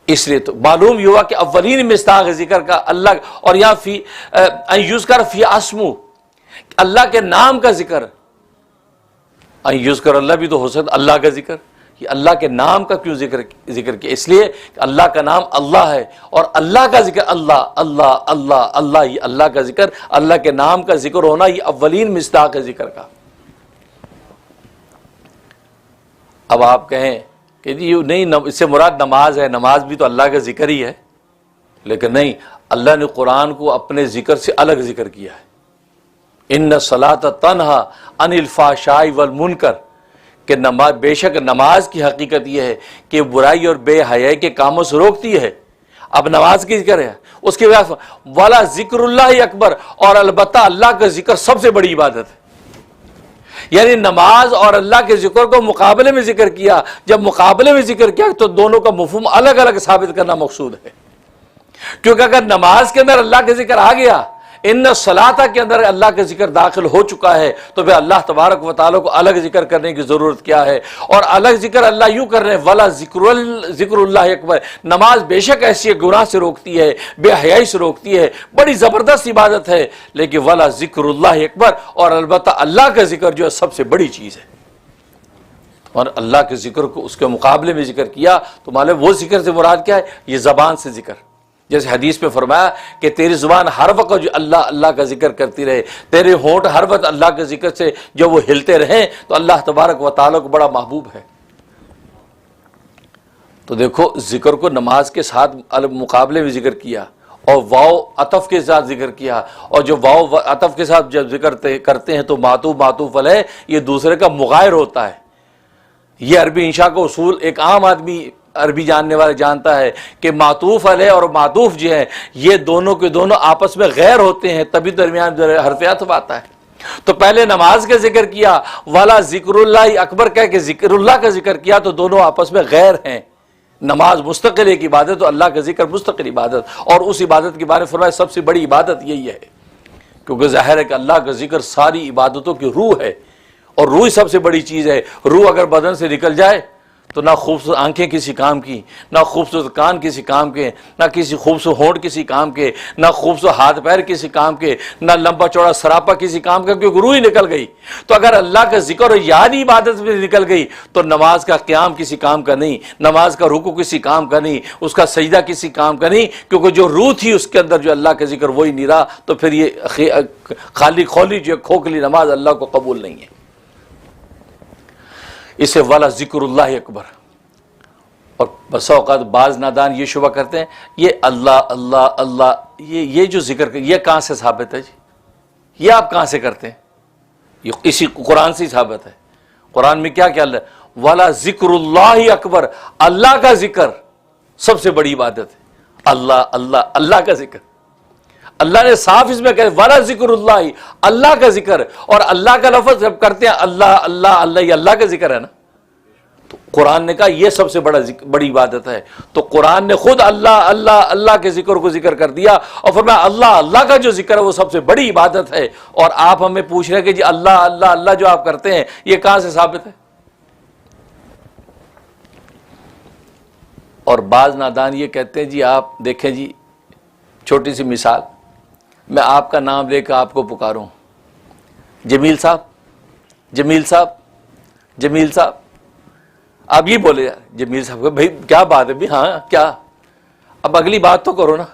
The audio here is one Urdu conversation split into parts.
اس لیے تو معلوم یہ ہوا کہ اولین مصداق ذکر کا اللہ، اور یہاں فی ان یذکر فی اسمو، اللہ کے نام کا ذکر، ان یذکر اللہ بھی تو ہو سکتا اللہ کا ذکر، یہ اللہ کے نام کا کیوں ذکر کیا؟ اس لیے کہ اللہ کا نام اللہ ہے، اور اللہ کا ذکر اللہ اللہ اللہ اللہ، یہ اللہ کا ذکر، اللہ کے نام کا ذکر ہونا یہ اولین مصداق ہے ذکر کا۔ اب آپ کہیں کہ جی نہیں، اس سے مراد نماز ہے، نماز بھی تو اللہ کا ذکر ہی ہے، لیکن نہیں، اللہ نے قرآن کو اپنے ذکر سے الگ ذکر کیا ہے۔ ان الصلاۃ تنہی عن الفحشاء والمنکر، کہ نماز، بے شک نماز کی حقیقت یہ ہے کہ برائی اور بے حیائی کے کاموں سے روکتی ہے۔ اب نماز کی ذکر ہے، اس کے بعد والا ذکر اللہ اکبر، اور البتہ اللہ کا ذکر سب سے بڑی عبادت ہے۔ یعنی نماز اور اللہ کے ذکر کو مقابلے میں ذکر کیا، جب مقابلے میں ذکر کیا تو دونوں کا مفہوم الگ الگ ثابت کرنا مقصود ہے، کیونکہ اگر نماز کے اندر اللہ کا ذکر آ گیا، ان الصلاۃ کے اندر اللہ کا ذکر داخل ہو چکا ہے، تو پھر اللہ تبارک و تعالیٰ کو الگ ذکر کرنے کی ضرورت کیا ہے؟ اور الگ ذکر اللہ یوں کر رہے ہیں، ولا ذکر اللہ اکبر، نماز بے شک ایسی ہے گناہ سے روکتی ہے، بے حیائی سے روکتی ہے، بڑی زبردست عبادت ہے، لیکن ولا ذکر اللہ اکبر، اور البتہ اللہ کا ذکر جو ہے سب سے بڑی چیز ہے۔ اور اللہ کے ذکر کو اس کے مقابلے میں ذکر کیا تو معلوم وہ ذکر سے مراد کیا ہے؟ یہ زبان سے ذکر، جیسے حدیث میں فرمایا کہ تیری زبان ہر وقت جو اللہ اللہ کا ذکر کرتی رہے، تیرے ہونٹ ہر وقت اللہ کے ذکر سے جو وہ ہلتے رہیں، تو اللہ تبارک و تعالیٰ کو بڑا محبوب ہے۔ تو دیکھو ذکر کو نماز کے ساتھ مقابلے میں ذکر کیا، اور واو عطف کے ساتھ ذکر کیا، اور جو واو عطف کے ساتھ جب ذکر کرتے ہیں تو معطوف معطوف علیہ یہ دوسرے کا مغایر ہوتا ہے۔ یہ عربی انشاء کا اصول ایک عام آدمی عربی جاننے والے جانتا ہے کہ معطوف علیہ اور معطوف جو ہیں یہ دونوں کے دونوں آپس میں غیر ہوتے ہیں، تبھی درمیان حرف عطف آتا ہے۔ تو پہلے نماز کا ذکر کیا، والا ذکر اللہ اکبر کہہ کے ذکر اللہ کا ذکر کیا، تو دونوں آپس میں غیر ہیں۔ نماز مستقل ایک عبادت، تو اللہ کا ذکر مستقل عبادت، اور اس عبادت کے بارے میں فرمایا سب سے بڑی عبادت یہی ہے، کیونکہ ظاہر ہے کہ اللہ کا ذکر ساری عبادتوں کی روح ہے، اور روح سب سے بڑی چیز ہے۔ روح اگر بدن سے نکل جائے تو نہ خوبصورت آنکھیں کسی کام کی، نہ خوبصورت کان کسی کام کے، نہ کسی خوبصورت ہونٹ کسی کام کے، نہ خوبصورت ہاتھ پیر کسی کام کے، نہ لمبا چوڑا سراپا کسی کام کا، کیونکہ روح ہی نکل گئی۔ تو اگر اللہ کا ذکر اور یاد عبادت میں نکل گئی تو نماز کا قیام کسی کام کا نہیں، نماز کا رکوع کسی کام کا نہیں، اس کا سجدہ کسی کام کا نہیں، کیونکہ جو روح تھی اس کے اندر جو اللہ کا ذکر وہی نہیں رہا، تو پھر یہ خالی خولی جو کھوکھلی نماز اللہ کو قبول نہیں ہے۔ اسے والا ذکر اللہ اکبر۔ اور بس اوقات بعض نادان یہ شبہ کرتے ہیں یہ اللہ اللہ اللہ، یہ جو ذکر یہ کہاں سے ثابت ہے جی؟ یہ آپ کہاں سے کرتے ہیں؟ یہ اسی قرآن سے ثابت ہے۔ قرآن میں کیا کیا اللہ والا ذکر اللہ اکبر، اللہ کا ذکر سب سے بڑی عبادت ہے۔ اللہ اللہ اللہ کا ذکر، اللہ نے صاف اس میں کہا والا ذکر اللہ، اللہ کا ذکر، اور اللہ کا لفظ جب کرتے ہیں اللہ اللہ اللہ، یہ اللہ کا ذکر ہے نا۔ تو قرآن نے کہا یہ سب سے بڑی عبادت ہے، تو قرآن نے خود اللہ اللہ اللہ کے ذکر کو ذکر کر دیا، اور فرمایا اللہ اللہ کا جو ذکر ہے وہ سب سے بڑی عبادت ہے۔ اور آپ ہمیں پوچھ رہے ہیں کہ جی اللہ اللہ اللہ جو آپ کرتے ہیں یہ کہاں سے ثابت ہے؟ اور بعض نادان یہ کہتے ہیں جی آپ دیکھیں جی، چھوٹی سی مثال، میں آپ کا نام لے کے آپ کو پکاروں، جمیل صاحب جمیل صاحب جمیل صاحب، آپ یہ بولے جمیل صاحب بھائی کیا بات ہے بھی، ہاں کیا، اب اگلی بات تو کرو نا۔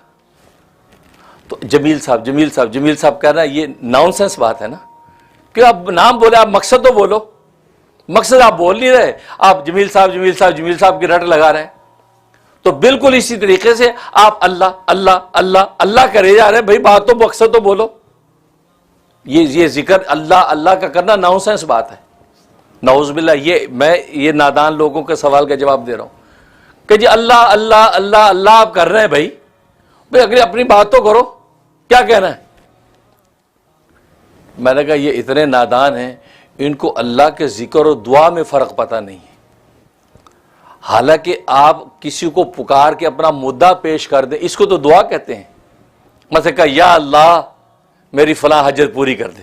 تو جمیل صاحب جمیل صاحب جمیل صاحب کہنا یہ نان سینس بات ہے نا، کہ آپ نام بولے، آپ مقصد تو بولو، مقصد آپ بول نہیں رہے، آپ جمیل صاحب جمیل صاحب جمیل صاحب کی رٹ لگا رہے ہیں۔ تو بالکل اسی طریقے سے آپ اللہ اللہ اللہ اللہ کرے جا رہے ہیں، بھائی بات تو مقصد تو بولو۔ یہ ذکر اللہ اللہ کا کرنا نان سینس بات ہے، نعوذ باللہ۔ یہ نادان لوگوں کے سوال کا جواب دے رہا ہوں کہ جی اللہ اللہ اللہ اللہ آپ کر رہے ہیں، بھائی اگلی اپنی بات تو کرو، کیا کہنا ہے؟ میں نے کہا یہ اتنے نادان ہیں، ان کو اللہ کے ذکر اور دعا میں فرق پتہ نہیں ہے۔ حالانکہ آپ کسی کو پکار کے اپنا مدعا پیش کر دیں، اس کو تو دعا کہتے ہیں۔ مثلا کہا یا اللہ میری فلاں حاجت پوری کر دے،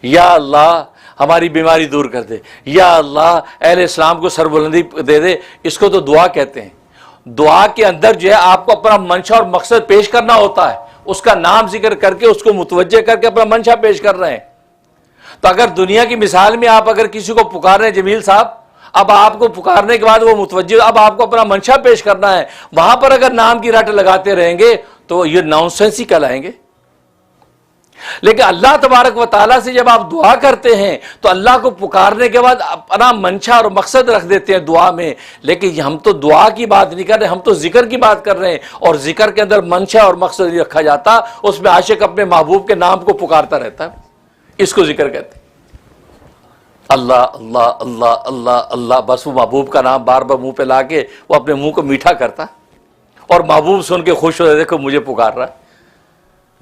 یا اللہ ہماری بیماری دور کر دے، یا اللہ اہل اسلام کو سربلندی دے دے، اس کو تو دعا کہتے ہیں۔ دعا کے اندر جو ہے آپ کو اپنا منشا اور مقصد پیش کرنا ہوتا ہے، اس کا نام ذکر کر کے اس کو متوجہ کر کے اپنا منشا پیش کر رہے ہیں۔ تو اگر دنیا کی مثال میں آپ اگر کسی کو پکار رہے ہیں جمیل صاحب، اب آپ کو پکارنے کے بعد وہ متوجہ، اب آپ کو اپنا منشا پیش کرنا ہے، وہاں پر اگر نام کی رٹ لگاتے رہیں گے تو یہ نان سینس ہی کہلائیں گے۔ لیکن اللہ تبارک و تعالیٰ سے جب آپ دعا کرتے ہیں تو اللہ کو پکارنے کے بعد اپنا منشا اور مقصد رکھ دیتے ہیں دعا میں۔ لیکن ہم تو دعا کی بات نہیں کر رہے، ہم تو ذکر کی بات کر رہے ہیں، اور ذکر کے اندر منشا اور مقصد نہیں رکھا جاتا، اس میں عاشق اپنے محبوب کے نام کو پکارتا رہتا ہے، اس کو ذکر کہتے ہیں۔ اللہ اللہ اللہ اللہ اللہ، بس وہ محبوب کا نام بار بار منہ پہ لا کے وہ اپنے منہ کو میٹھا کرتا، اور محبوب سن کے خوش ہو جاتے، دیکھو مجھے پکار رہا ہے،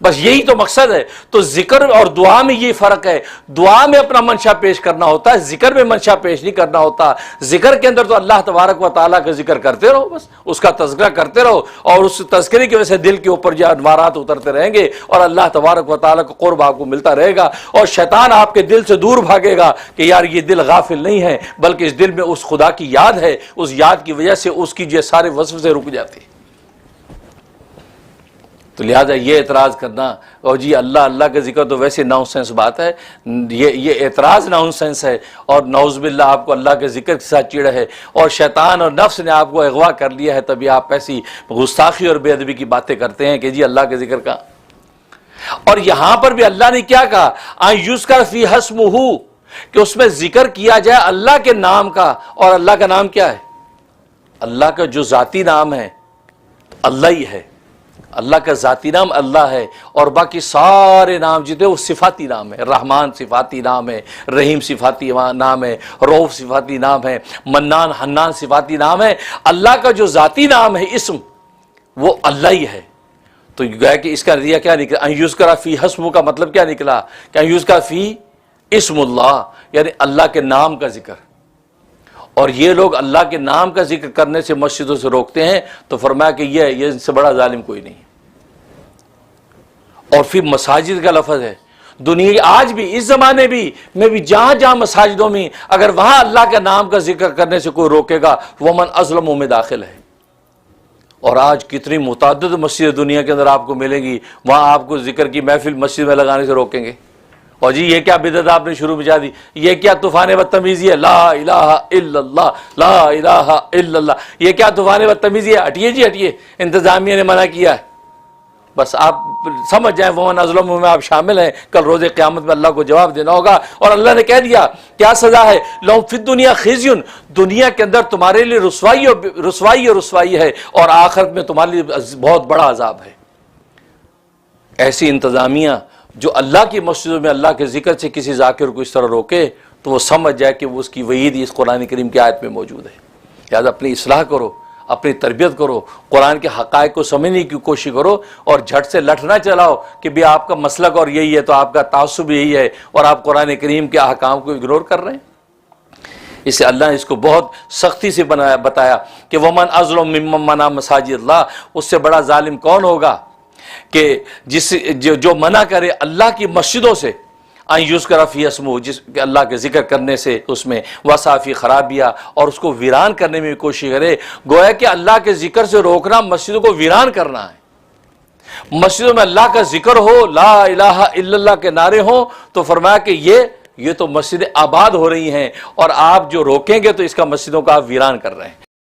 بس یہی تو مقصد ہے۔ تو ذکر اور دعا میں یہ فرق ہے، دعا میں اپنا منشا پیش کرنا ہوتا ہے، ذکر میں منشا پیش نہیں کرنا ہوتا۔ ذکر کے اندر تو اللہ تبارک و تعالیٰ کا ذکر کرتے رہو، بس اس کا تذکرہ کرتے رہو، اور اس تذکرے کی وجہ سے دل کے اوپر جو انوارات اترتے رہیں گے، اور اللہ تبارک و تعالیٰ کا قرب آپ کو ملتا رہے گا، اور شیطان آپ کے دل سے دور بھاگے گا کہ یار یہ دل غافل نہیں ہے، بلکہ اس دل میں اس خدا کی یاد ہے، اس یاد کی وجہ سے اس کی جو سارے وسوسے رک جاتے ہیں۔ تو لہٰذا یہ اعتراض کرنا اور جی اللہ اللہ کا ذکر تو ویسے ناؤن سینس بات ہے، یہ اعتراض ناؤن سینس ہے، اور نعوذ باللہ آپ کو اللہ کے ذکر کے ساتھ چڑ ہے، اور شیطان اور نفس نے آپ کو اغوا کر لیا ہے، تبھی آپ ایسی گستاخی اور بے ادبی کی باتیں کرتے ہیں کہ جی اللہ کے ذکر کا۔ اور یہاں پر بھی اللہ نے کیا کہا، ان یذکر فی اسمہ، کہ اس میں ذکر کیا جائے اللہ کے نام کا، اور اللہ کا نام کیا ہے؟ اللہ کا جو ذاتی نام ہے اللہ ہی ہے، اللہ کا ذاتی نام اللہ ہے، اور باقی سارے نام جتنے وہ صفاتی نام ہے۔ رحمان صفاتی نام ہے، رحیم صفاتی نام ہے، رؤوف صفاتی نام ہے، منان حنان صفاتی نام ہے۔ اللہ کا جو ذاتی نام ہے، اسم، وہ اللہ ہی ہے۔ تو گویا کہ اس کا نتیجہ کیا نکلا، ان یذکر فی اسمہ کا مطلب کیا نکلا کہ ان یذکر فی اسم اللہ، یعنی اللہ کے نام کا ذکر۔ اور یہ لوگ اللہ کے نام کا ذکر کرنے سے مسجدوں سے روکتے ہیں، تو فرمایا کہ یہ ان سے بڑا ظالم کوئی نہیں۔ اور پھر مساجد کا لفظ ہے، دنیا آج بھی اس زمانے میں بھی جہاں جہاں مساجدوں میں اگر وہاں اللہ کے نام کا ذکر کرنے سے کوئی روکے گا، وہ من اظلم میں داخل ہے۔ اور آج کتنی متعدد مسجد دنیا کے اندر آپ کو ملیں گی، وہاں آپ کو ذکر کی محفل مسجد میں لگانے سے روکیں گے، اور جی یہ کیا بدعت آپ نے شروع مچا دی، یہ کیا طوفان بدتمیزی ہے، لا الہ الا اللہ لا الہ الا اللہ، یہ کیا طوفان بدتمیزی ہے، ہٹیے جی ہٹیے، انتظامیہ نے منع کیا ہے۔ بس آپ سمجھ جائیں وہ ظلم میں آپ شامل ہیں، کل روز قیامت میں اللہ کو جواب دینا ہوگا۔ اور اللہ نے کہہ دیا کیا سزا ہے، لہم فی الدنیا خزی، دنیا کے اندر تمہارے لیے رسوائی ہے، اور آخرت میں تمہارے لیے بہت بڑا عذاب ہے۔ ایسی انتظامیہ جو اللہ کی مسجدوں میں اللہ کے ذکر سے کسی ذاکر کو اس طرح روکے، تو وہ سمجھ جائے کہ وہ اس کی وعید اس قرآن کریم کی آیت میں موجود ہے۔ لہٰذا اپنی اصلاح کرو، اپنی تربیت کرو، قرآن کے حقائق کو سمجھنے کی کوشش کرو، اور جھٹ سے لٹ نہ چلاؤ کہ بھی آپ کا مسلک اور یہی ہے تو آپ کا تعصب یہی ہے، اور آپ قرآن کریم کے احکام کو اگنور کر رہے ہیں۔ اس سے اللہ نے اس کو بہت سختی سے بتایا کہ ومن اظلم ممن منع مساجد اللہ، اس سے بڑا ظالم کون ہوگا کہ جو منع کرے اللہ کی مسجدوں سے، ان یذکر فی اسمہ، جس اللہ کے ذکر کرنے سے اس میں وصافی خرابیہ، اور اس کو ویران کرنے میں کوشش کرے۔ گویا کہ اللہ کے ذکر سے روکنا مسجدوں کو ویران کرنا ہے۔ مسجدوں میں اللہ کا ذکر ہو، لا الہ الا اللہ کے نعرے ہوں، تو فرمایا کہ یہ تو مسجدیں آباد ہو رہی ہیں، اور آپ جو روکیں گے تو اس کا مسجدوں کا آپ ویران کر رہے ہیں۔